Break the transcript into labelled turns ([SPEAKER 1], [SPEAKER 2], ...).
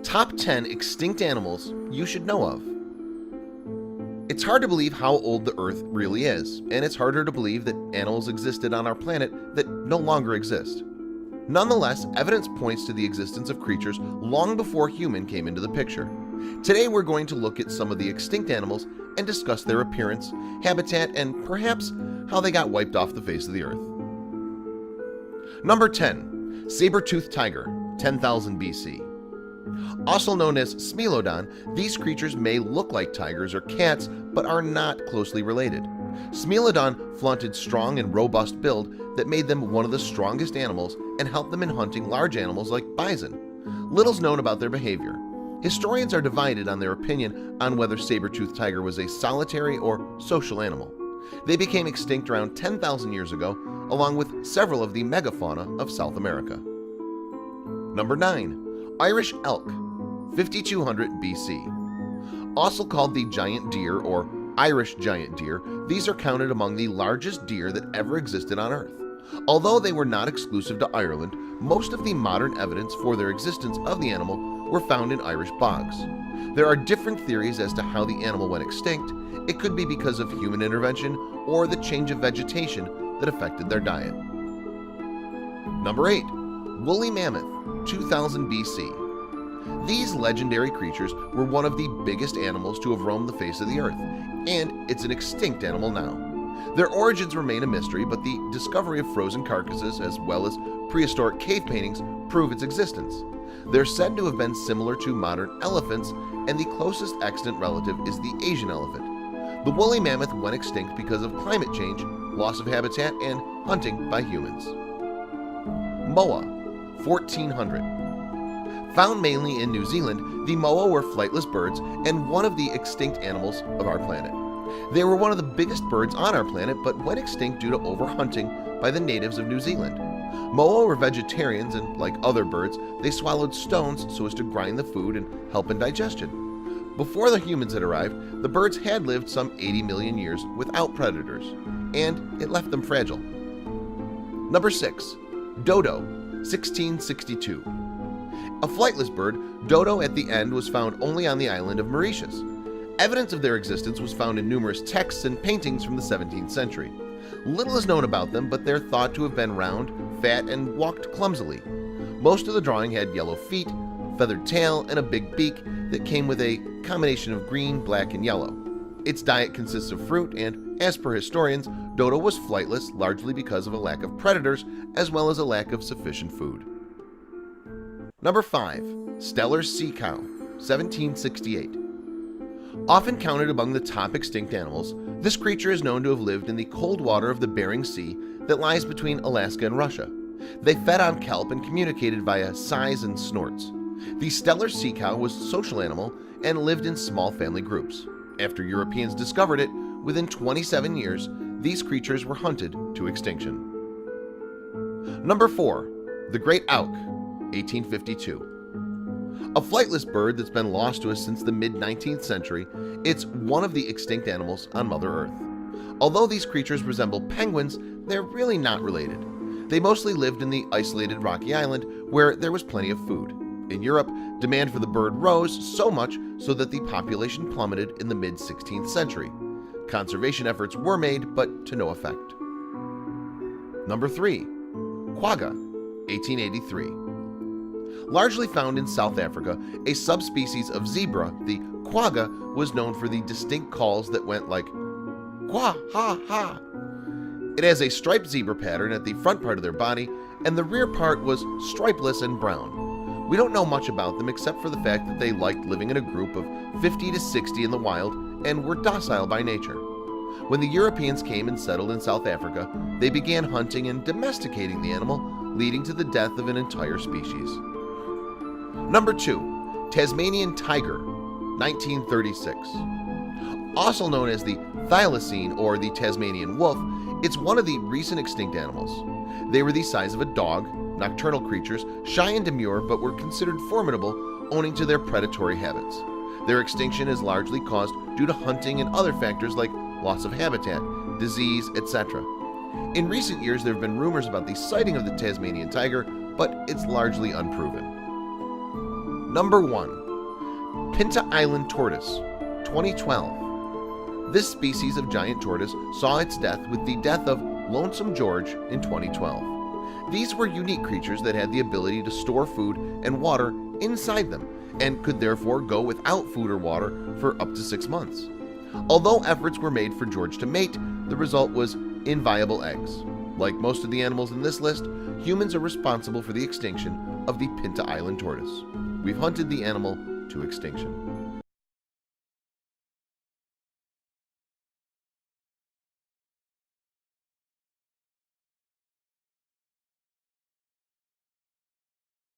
[SPEAKER 1] Top 10 extinct animals you should know of. It's hard to believe how old the Earth really is, and it's harder to believe that animals existed on our planet that no longer exist. Nonetheless, evidence points to the existence of creatures long before human came into the picture. Today we're going to look at some of the extinct animals and discuss their appearance, habitat, and perhaps how they got wiped off the face of the Earth. Number 10. Saber-toothed tiger, 10,000 BC. Also known as Smilodon, these creatures may look like tigers or cats but are not closely related. Smilodon flaunted strong and robust build that made them one of the strongest animals and helped them in hunting large animals like bison. Little's known about their behavior. Historians are divided on their opinion on whether saber-toothed tiger was a solitary or social animal. They became extinct around 10,000 years ago, along with several of the megafauna of South America. Number 9. Irish elk, 5200 BC. Also called the giant deer or Irish giant deer, these are counted among the largest deer that ever existed on Earth. Although they were not exclusive to Ireland, most of the modern evidence for their existence of the animal were found in Irish bogs. There are different theories as to how the animal went extinct. It could be because of human intervention or the change of vegetation that affected their diet. Number 8. Woolly mammoth, 2000 BC. These legendary creatures were one of the biggest animals to have roamed the face of the Earth, and it's an extinct animal now. Their origins remain a mystery, but the discovery of frozen carcasses as well as prehistoric cave paintings prove its existence. They're said to have been similar to modern elephants, and the closest extant relative is the Asian elephant. The woolly mammoth went extinct because of climate change, loss of habitat, and hunting by humans. Moa, 1400. Found mainly in New Zealand, the moa were flightless birds and one of the extinct animals of our planet. They were one of the biggest birds on our planet but went extinct due to overhunting by the natives of New Zealand. Moa were vegetarians and, like other birds, they swallowed stones so as to grind the food and help in digestion. Before the humans had arrived, the birds had lived some 80 million years without predators, and it left them fragile. Number 6. Dodo, 1662. A flightless bird, dodo at the end was found only on the island of Mauritius. Evidence of their existence was found in numerous texts and paintings from the 17th century. Little is known about them, but they're thought to have been round, fat, and walked clumsily. Most of the drawing had yellow feet, feathered tail, and a big beak that came with a combination of green, black, and yellow. Its diet consists of fruit, and as per historians, dodo was flightless largely because of a lack of predators as well as a lack of sufficient food. Number 5. Steller sea cow, 1768. Often counted among the top extinct animals, this creature is known to have lived in the cold water of the Bering Sea that lies between Alaska and Russia. They fed on kelp and communicated via sighs and snorts. The Steller sea cow was a social animal and lived in small family groups. After Europeans discovered it, within 27 years, these creatures were hunted to extinction. Number 4. The Great Auk, 1852. A flightless bird that's been lost to us since the mid-19th century, it's one of the extinct animals on Mother Earth. Although these creatures resemble penguins, they're really not related. They mostly lived in the isolated rocky island where there was plenty of food. In Europe, demand for the bird rose so much so that the population plummeted in the mid-16th century. Conservation efforts were made, but to no effect. Number 3. Quagga, 1883. Largely found in South Africa, a subspecies of zebra, the quagga was known for the distinct calls that went like quah ha ha. It has a striped zebra pattern at the front part of their body, and the rear part was stripeless and brown. We don't know much about them except for the fact that they liked living in a group of 50 to 60 in the wild and were docile by nature. When the Europeans came and settled in South Africa, they began hunting and domesticating the animal, leading to the death of an entire species. Number 2. Tasmanian tiger, 1936. Also known as the thylacine or the Tasmanian wolf, it's one of the recent extinct animals. They were the size of a dog, nocturnal creatures, shy and demure, but were considered formidable owing to their predatory habits. Their extinction is largely caused due to hunting and other factors like loss of habitat, disease, etc. In recent years, there have been rumors about the sighting of the Tasmanian tiger, but it's largely unproven. Number 1. Pinta Island Tortoise, 2012. This species of giant tortoise saw its death with the death of Lonesome George in 2012. These were unique creatures that had the ability to store food and water inside them and could therefore go without food or water for up to 6 months. Although efforts were made for George to mate, the result was inviable eggs. Like most of the animals in this list, humans are responsible for the extinction of the Pinta Island tortoise. We've hunted the animal to extinction.